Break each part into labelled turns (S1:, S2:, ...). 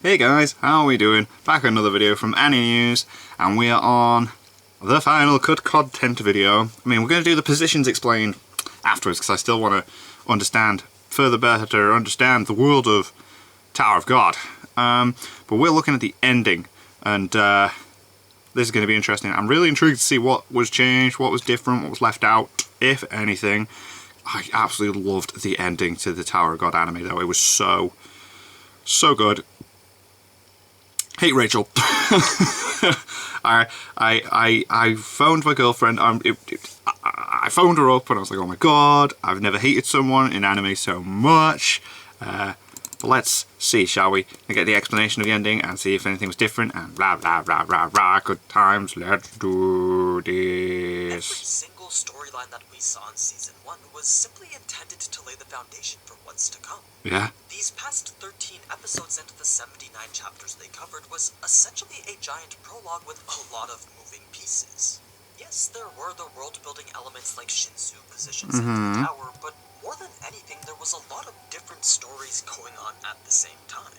S1: Hey guys, how are we doing? Back with another video from Annie News, and we are on the final cut content video. I mean, we're going to do the positions explained afterwards, because I still want to understand the world of Tower of God. But we're looking at the ending, and this is going to be interesting. I'm really intrigued to see what was changed, what was different, what was left out, if anything. I absolutely loved the ending to the Tower of God anime, though. It was so good. Hey Rachel, I phoned my girlfriend. I phoned her up and I was like, oh my god, I've never hated someone in anime so much. But let's see, shall we? And get the explanation of the ending and see if anything was different and blah blah blah blah blah. Good times, let's do this.
S2: Every single storyline that we saw in Season 1 was simply intended to lay the foundation for what's to come.
S1: Yeah.
S2: These past 13 episodes and the 79 chapters they covered was essentially a giant prologue with a lot of moving pieces. Yes, there were the world-building elements like Shinsu positions in the tower, but more than anything, there was a lot of different stories going on at the same time,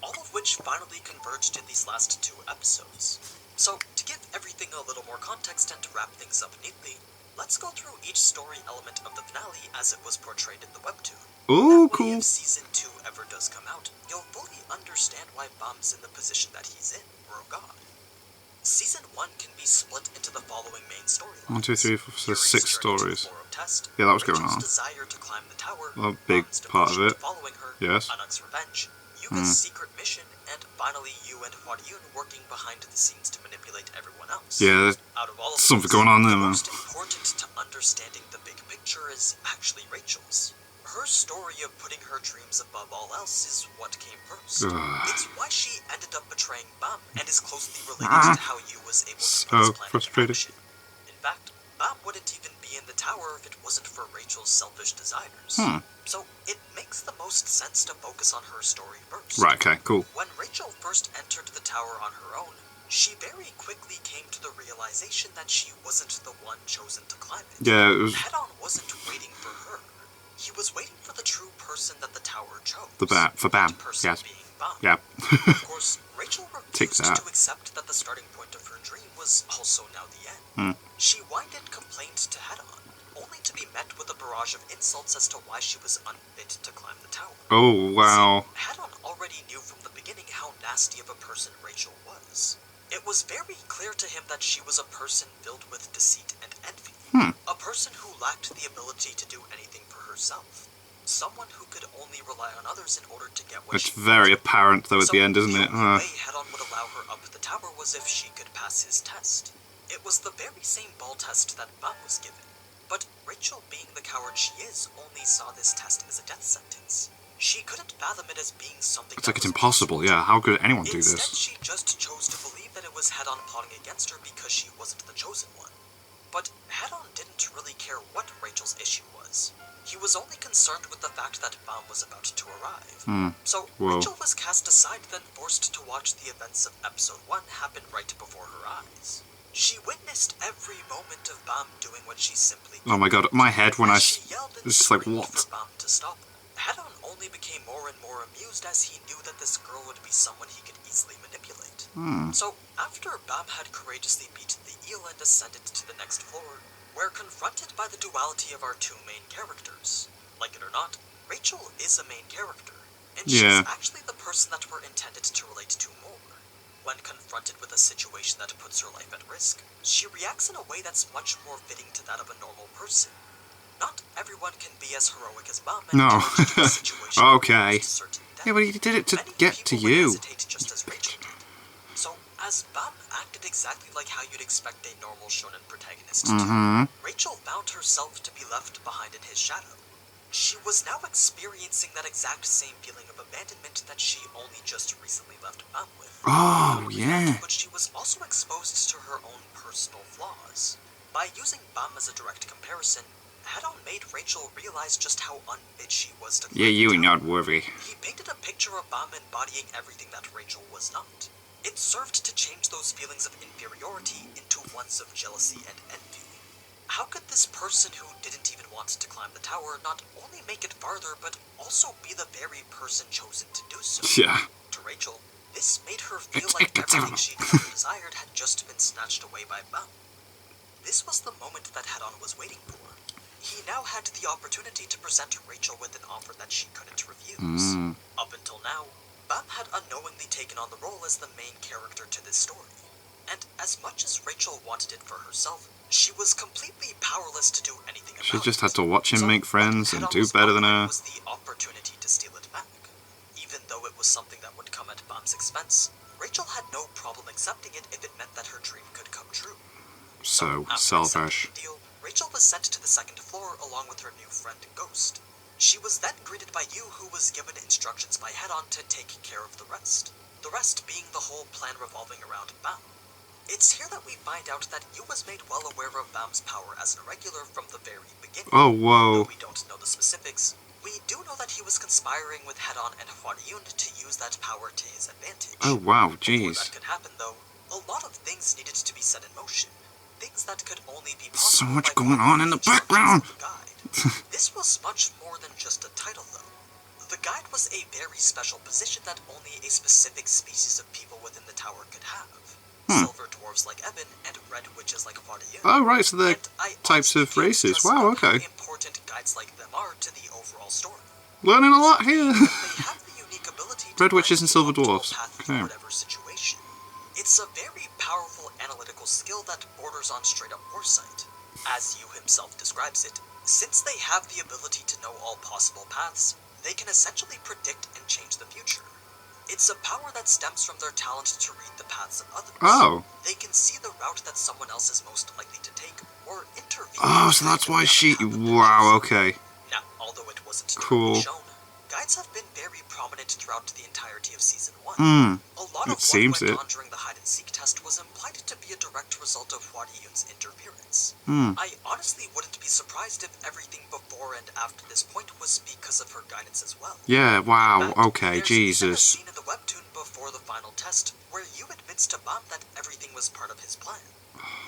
S2: all of which finally converged in these last 2 episodes. So, to give everything a little more context and to wrap things up neatly, let's go through each story element of the finale as it was portrayed in the webtoon.
S1: Ooh,
S2: that way,
S1: cool.
S2: if Season 2 ever does come out, you'll fully understand why Bam's in the position that he's in, for a god. Season 1 can be split into the following main storylines.
S1: 1, 2, 3, 4, 5, 6 stories.
S2: Test,
S1: Yeah, that was going
S2: Rachel's
S1: on.
S2: desire to climb the tower,
S1: A big
S2: Bam's
S1: part of
S2: devotion
S1: it.
S2: to following her,
S1: Yes.
S2: Anak's revenge, Yuga's secret mission, and finally you and Hwaryun working behind the scenes to manipulate everyone else.
S1: Yeah, there's
S2: Out of all of
S1: something
S2: these,
S1: going on there,
S2: the
S1: man.
S2: most important to understanding the big picture is actually Rachel's. Her story of putting her dreams above all else is what came first. It's why she ended up betraying Bam and is closely related to how Yu was able to put his plan into action. In fact, Bam wouldn't even be in the tower if it wasn't for Rachel's selfish desires. So it makes the most sense to focus on her story first.
S1: right. Okay, cool.
S2: When Rachel first entered the tower on her own, she very quickly came to the realization that she wasn't the one chosen to climb it.
S1: Yeah, it was
S2: Head-On wasn't waiting for her. He was waiting for the true person that the tower chose.
S1: for Bam.
S2: That person
S1: Yes.
S2: being Bam.
S1: Yeah.
S2: Of course, Rachel
S1: Take
S2: refused
S1: that.
S2: to accept that the starting point of her dream was also now the end. She whined and complained to Head-On, only to be met with a barrage of insults as to why she was unfit to climb the tower.
S1: Oh wow.
S2: See, Head-On already knew from the beginning how nasty of a person Rachel was. It was very clear to him that she was a person filled with deceit and envy. A person who lacked the ability to do anything for herself. Someone who could only rely on others in order to get what
S1: It's
S2: she
S1: very
S2: wanted.
S1: apparent though at the end, isn't
S2: The
S1: it?
S2: only way Head-On would allow her up the tower was if she could pass his test. It was the very same ball test that Bam was given. But Rachel, being the coward she is, only saw this test as a death sentence. She couldn't fathom it as being something
S1: It's
S2: that
S1: like it's
S2: was
S1: impossible.
S2: possible.
S1: Yeah, how could anyone do
S2: Instead,
S1: this?
S2: she just chose to believe that it was Head-On plotting against her because she wasn't the chosen one. But Head-On didn't really care what Rachel's issue was. He was only concerned with the fact that Bam was about to arrive. So Rachel was cast aside, then forced to watch the events of Episode 1 happen right before her eyes. She witnessed every moment of Bam doing what she simply
S1: Oh my god, my head when I
S2: she yelled and
S1: it's just like
S2: screamed
S1: what?
S2: for Bam to stop her. Head-On only became more and more amused as he knew that this girl would be someone he could easily manipulate. So, after Bam had courageously beaten the eel and ascended to the next floor, we're confronted by the duality of our 2 main characters. Like it or not, Rachel is a main character, and she's actually the person that we're intended to relate to more. When confronted with a situation that puts her life at risk, she reacts in a way that's much more fitting to that of a normal person. Not everyone can be as heroic as Bam and
S1: No.
S2: turn into a situation
S1: Okay.
S2: that caused certain death.
S1: Yeah, but he did it to
S2: Many
S1: get to
S2: people would
S1: you.
S2: hesitate just as Rachel did. So, as Bam acted exactly like how you'd expect a normal shonen protagonist to do, Rachel found herself to be left behind in his shadow. She was now experiencing that exact same feeling of abandonment that she only just recently left Bam with.
S1: Oh yeah.
S2: But she was also exposed to her own personal flaws. By using Bam as a direct comparison, Head-On made Rachel realize just how unfit she was to climb
S1: Yeah, you
S2: the
S1: are
S2: tower.
S1: not worthy.
S2: He painted a picture of Bam embodying everything that Rachel was not. It served to change those feelings of inferiority into ones of jealousy and envy. How could this person who didn't even want to climb the tower not only make it farther, but also be the very person chosen to do so?
S1: Yeah.
S2: To Rachel, This made her feel like everything she'd ever desired had just been snatched away by Bam. This was the moment that Head-On was waiting for. He now had the opportunity to present Rachel with an offer that she couldn't refuse. Up until now, Bam had unknowingly taken on the role as the main character to this story. And as much as Rachel wanted it for herself, she was completely powerless to do anything about it.
S1: She just had to watch him make friends and do better than her.
S2: Was the opportunity to steal it back. Even though it was something that would come at Bam's expense, Rachel had no problem accepting it if it meant that her dream could come true.
S1: So
S2: after
S1: selfish.
S2: accepting the deal, Rachel was sent to the second floor along with her new friend Ghost. She was then greeted by Yu, who was given instructions by Head-On to take care of the rest. The rest being the whole plan revolving around Bam. It's here that we find out that Yu was made well aware of Bam's power as an irregular from the very beginning.
S1: Oh, whoa.
S2: Though we don't know the specifics, we do know that he was conspiring with Head-On and Hua-Yun to use that power to his advantage.
S1: Oh, wow,
S2: Before
S1: jeez.
S2: that could happen, though, a lot of things needed to be set in motion. Things that could only be
S1: So
S2: possible
S1: much
S2: by
S1: going on in the background.
S2: The guide. This was much more than just a title, though. The guide was a very special position that only a specific species of people within the tower could have. Silver dwarves like Eben and red witches like Hua-Yun.
S1: Oh, right, so they're
S2: And I
S1: types of
S2: honestly can't
S1: races.
S2: stress
S1: Wow,
S2: enough how
S1: okay.
S2: important guides like them are to the overall story.
S1: Learning a lot here.
S2: They have the unique ability to
S1: Red witches and
S2: find
S1: silver
S2: the optimal
S1: dwarfs.
S2: path
S1: Okay.
S2: for whatever situation. It's a very powerful analytical skill that borders on straight-up foresight. As Yu himself describes it, since they have the ability to know all possible paths, they can essentially predict and change the future. It's a power that stems from their talent to read the paths of others.
S1: Oh.
S2: They can see the route that someone else is most likely to take, or intervene.
S1: Oh, so that's why she... Wow, okay.
S2: Now, although it wasn't
S1: Cool.
S2: directly shown, guides have been very prominent throughout the entirety of Season 1. A lot of
S1: It seems
S2: what went
S1: it.
S2: on during the hide-and-seek test was implied to be a direct result of Hua-Yun's interference. I honestly wouldn't be surprised if everything before and after this point was because of her guidance as well.
S1: Yeah, wow,
S2: In fact,
S1: okay,
S2: there's even a
S1: Jesus.
S2: scene in the webtoon before the final test where Yu admits to Bam that everything was part of his plan,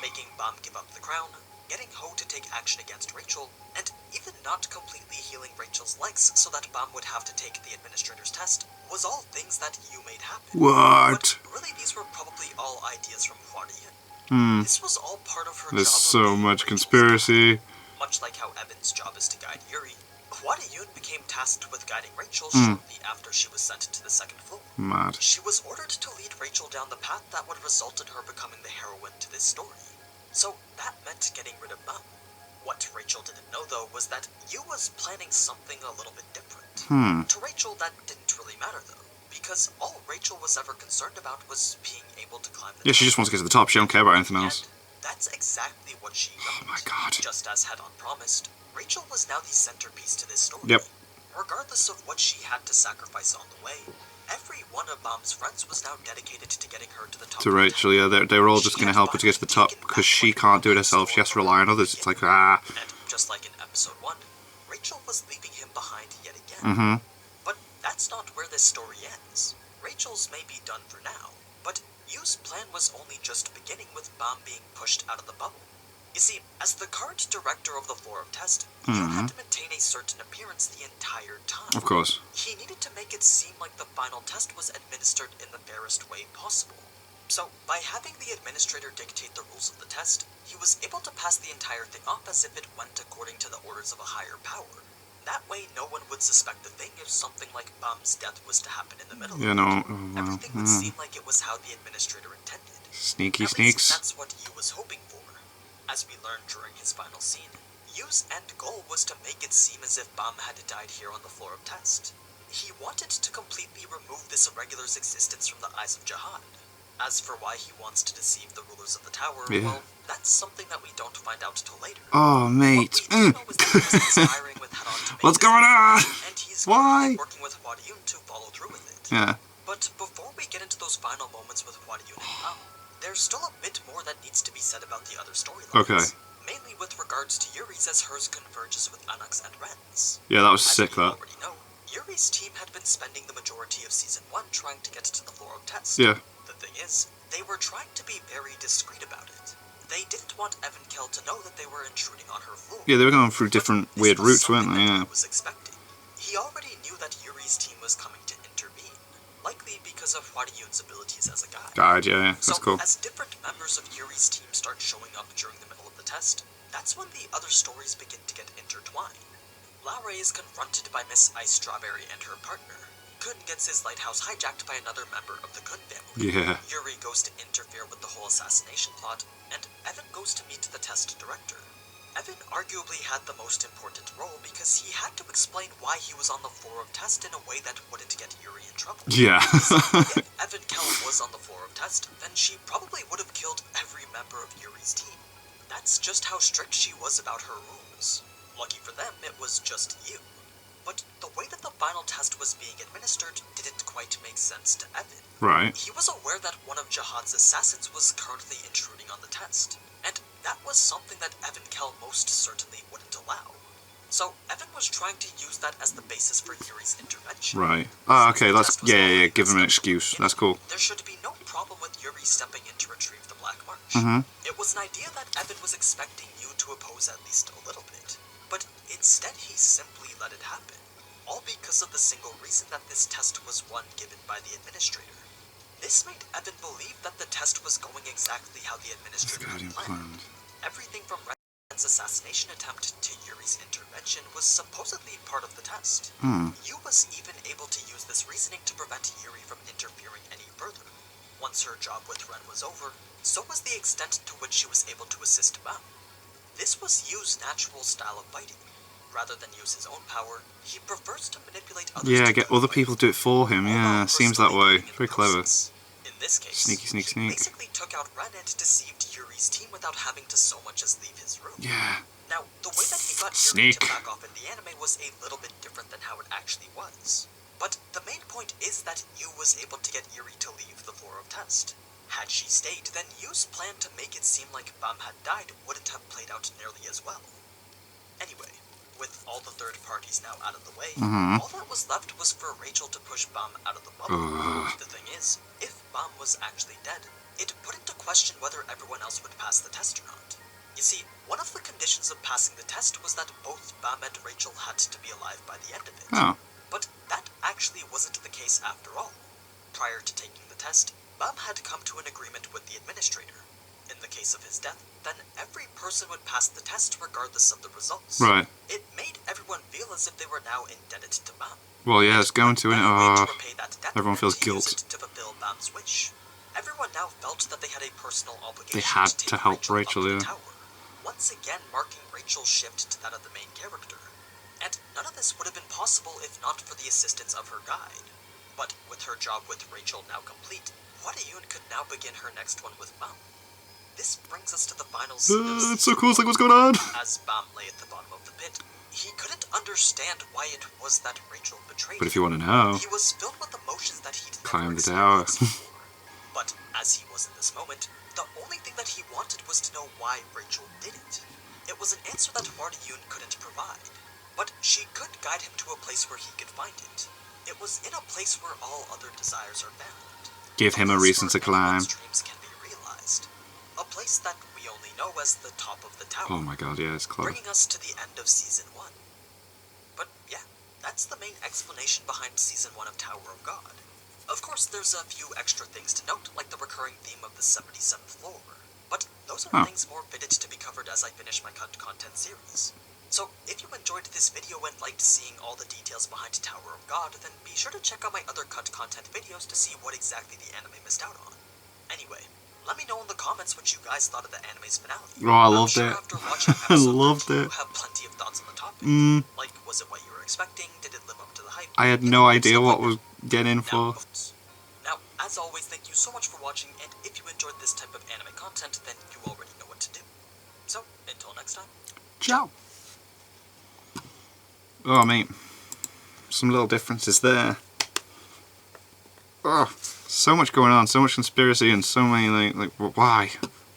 S2: making Bam give up the crown, getting Ho to take action against Rachel, and even not completely healing Rachel's legs so that Bam would have to take the administrator's test, was all things that Yu made happen.
S1: What?
S2: But really, these were probably all ideas from Hua-Yun.
S1: Hmm.
S2: This was all part of her
S1: There's
S2: job of
S1: so
S2: being
S1: much
S2: Rachel's
S1: conspiracy.
S2: guide. Much like how Eben's job is to guide Yuri, Hua-Yun became tasked with guiding Rachel shortly after she was sent to the second floor.
S1: Mad.
S2: She was ordered to lead Rachel down the path that would result in her becoming the heroine to this story. So that meant getting rid of Bam. What Rachel didn't know, though, was that Yu was planning something a little bit different. To Rachel, that didn't really matter, though, because all Rachel was ever concerned about was being able to climb the
S1: Yeah, she
S2: tower.
S1: just wants to get to the top. She don't care about anything else.
S2: And that's exactly what she got.
S1: Oh my God.
S2: Just as Head-On promised, Rachel was now the centerpiece to this story.
S1: Yep.
S2: Regardless of what she had to sacrifice on the way, every one of Bam's friends was now dedicated to getting her to the top.
S1: To Rachel, yeah, they're all just going to help her to get to the top because she can't do it herself. She has to rely on others. It's like, ah.
S2: And just like in episode 1, Rachel was leaving him behind yet again. But that's not where this story ends. Rachel's may be done for now, but Yu's plan was only just beginning with Bam being pushed out of the bubble. You see, as the current director of the floor of test, Yu had to maintain a certain appearance the entire time.
S1: Of course.
S2: He needed to make it seem like the final test was administered in the fairest way possible. So, by having the administrator dictate the rules of the test, he was able to pass the entire thing off as if it went according to the orders of a higher power. That way, no one would suspect a thing if something like Bam's death was to happen in the middle.
S1: Yeah, no. Oh, wow.
S2: Everything would seem like it was how the administrator intended.
S1: Sneaky
S2: At least
S1: sneaks.
S2: that's what Yu was hoping for. As we learned during his final scene, Yu's end goal was to make it seem as if Bam had died here on the floor of test. He wanted to completely remove this irregular's existence from the eyes of Jihad. As for why he wants to deceive the rulers of the tower,
S1: Yeah.
S2: well, that's something that we don't find out till later.
S1: Oh, mate.
S2: What we do know is that he was conspiring with Head-On to make
S1: What's
S2: this
S1: going on?
S2: and he's
S1: Why?
S2: working with Hua-Yun to follow through with it.
S1: Yeah.
S2: But before we get into those final moments with Hua-Yun and Bam, there's still a bit more that needs to be said about the other storylines.
S1: Okay.
S2: Mainly with regards to Yuri's, as hers converges with Anak's and Ren's.
S1: Yeah, that was
S2: As
S1: sick,
S2: we
S1: that.
S2: already know, Yuri's team had been spending the majority of Season 1 trying to get to the floor of test.
S1: Yeah.
S2: The thing is, they were trying to be very discreet about it. They didn't want Evankel to know that they were intruding on her floor.
S1: Yeah, they were going through different
S2: This
S1: weird
S2: was
S1: routes, weren't
S2: something
S1: they?
S2: that
S1: Yeah.
S2: he was expecting. He already knew that Yuri's team was coming to intervene. Like specifically because of Hwari-Yoon's abilities as a guide.
S1: Guide, yeah, that's
S2: So,
S1: cool.
S2: as different members of Yuri's team start showing up during the middle of the test, that's when the other stories begin to get intertwined. Laure is confronted by Miss Ice Strawberry and her partner. Kun gets his lighthouse hijacked by another member of the Kun family.
S1: Yeah.
S2: Yuri goes to interfere with the whole assassination plot, and Evan goes to meet the test director. Evan arguably had the most important role because he had to explain why he was on the floor of test in a way that wouldn't get Yuri in trouble.
S1: Yeah.
S2: If Evan Kell was on the floor of test, then she probably would have killed every member of Yuri's team. That's just how strict she was about her rules. Lucky for them, it was just you. But the way that the final test was being administered didn't quite make sense to Evan.
S1: Right.
S2: He was aware that one of Jihad's assassins was currently intruding on the test, and that was something that Evan Kell most certainly wouldn't allow. So Evan was trying to use that as the basis for Yuri's intervention.
S1: Right. Oh, okay, that's, yeah, give him an excuse. That's cool.
S2: There should be no problem with Yuri stepping in to retrieve the Black March. It was an idea that Evan was expecting you to oppose at least a little bit, but instead he simply let it happen. All because of the single reason that this test was one given by the administrator. This made Evan believe that the test was going exactly how the administrator had planned. Everything from Ren's assassination attempt to Yuri's intervention was supposedly part of the test. Yu was even able to use this reasoning to prevent Yuri from interfering any further. Once her job with Ren was over, so was the extent to which she was able to assist Bao. This was Yu's natural style of fighting. Rather than use his own power, he prefers to manipulate others.
S1: Yeah, get other people to do it for him. Yeah, seems that way. Very clever.
S2: In this case,
S1: Sneaky.
S2: he basically took out Ren and deceived Yuri's team without having to so much as leave his room.
S1: Yeah.
S2: Now, the way that he got Yuri to back off in the anime was a little bit different than how it actually was. But the main point is that Yu was able to get Yuri to leave the floor of test. Had she stayed, then Yu's plan to make it seem like Bam had died wouldn't have played out nearly as well. Anyway, with all the third parties now out of the way, all that was left was for Rachel to push Bam out of the bubble. The thing is, if Bam was actually dead, it put into question whether everyone else would pass the test or not. You see, one of the conditions of passing the test was that both Bam and Rachel had to be alive by the end of it. But that actually wasn't the case after all. Prior to taking the test, Bam had come to an agreement with the administrator. In the case of his death, then every person would pass the test regardless of the results.
S1: Right.
S2: It made everyone feel as if they were now indebted to Bam.
S1: Well, yeah, it's going to,
S2: To
S1: everyone feels guilt.
S2: To fulfill Bam's wish. Everyone now felt that they had a personal obligation
S1: They had
S2: to
S1: to
S2: take
S1: help
S2: Rachel
S1: Rachel,
S2: up
S1: yeah.
S2: the tower, once again marking Rachel's shift to that of the main character. And none of this would have been possible if not for the assistance of her guide. But with her job with Rachel now complete, Hwari-Yoon could now begin her next one with Bam. This brings us to the final scene of
S1: It's so cool, it's like, what's going on?
S2: As Bam lay at the bottom of the pit, he couldn't understand why it was that Rachel betrayed
S1: But if
S2: him.
S1: you want to know,
S2: He was filled with emotions that he'd
S1: climb
S2: never
S1: the tower.
S2: experienced before. But as he was in this moment, the only thing that he wanted was to know why Rachel did it. It was an answer that Hwari-Yoon couldn't provide, but she could guide him to a place where he could find it. It was in a place where all other desires are found.
S1: Give him a reason to climb.
S2: Dreams can be realized. A place that we only know as the top of the tower.
S1: Oh my god, yeah, it's clever.
S2: Bringing us to the end of Season 1. But yeah, that's the main explanation behind Season 1 of Tower of God. Of course, there's a few extra things to note, like the recurring theme of the 77th floor. But those are things more fitted to be covered as I finish my cut content series. So, if you enjoyed this video and liked seeing all the details behind Tower of God, then be sure to check out my other cut content videos to see what exactly the anime missed out on. Anyway, let me know in the comments what you guys thought of the anime's finale.
S1: Oh, I loved it.
S2: After watching
S1: I
S2: episode
S1: loved
S2: 2,
S1: it.
S2: you have plenty of thoughts on the topic. Like, was it what you were expecting? Did it live up to the hype?
S1: I had no idea what was getting in for.
S2: Now, as always, thank you so much for watching, and if you enjoyed this type of anime content, then you already know what to do. So, until next time.
S1: Ciao. Oh, mate. Some little differences there. Oh, so much going on, so much conspiracy, and so many, like why?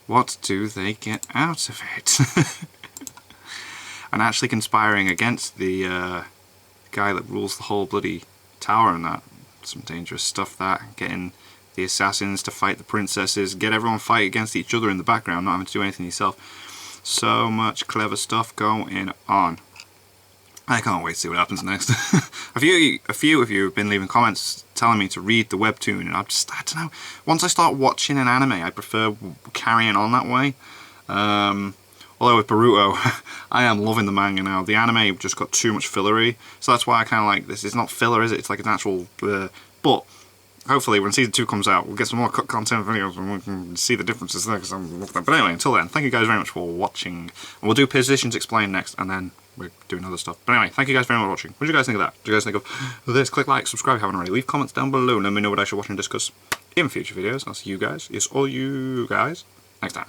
S1: What do they get out of it? And actually conspiring against the guy that rules the whole bloody tower and that. Some dangerous stuff, that. Getting the assassins to fight the princesses, get everyone fight against each other in the background, not having to do anything yourself. So much clever stuff going on. I can't wait to see what happens next. a few of you have been leaving comments telling me to read the webtoon, and I don't know. Once I start watching an anime, I prefer carrying on that way. Although with Boruto, I am loving the manga now. The anime just got too much fillery, so that's why I kind of like this. It's not filler, is it? It's like an actual... but hopefully when Season 2 comes out, we'll get some more cut content videos and we can see the differences there. But anyway, until then, thank you guys very much for watching. And we'll do Positions Explained next, and then we're doing other stuff. But anyway, thank you guys very much for watching. What do you guys think of that? Do you guys think of this? Click like, subscribe if you haven't already. Leave comments down below and let me know what I should watch and discuss in future videos. I'll see you guys, yes, all you guys, next time.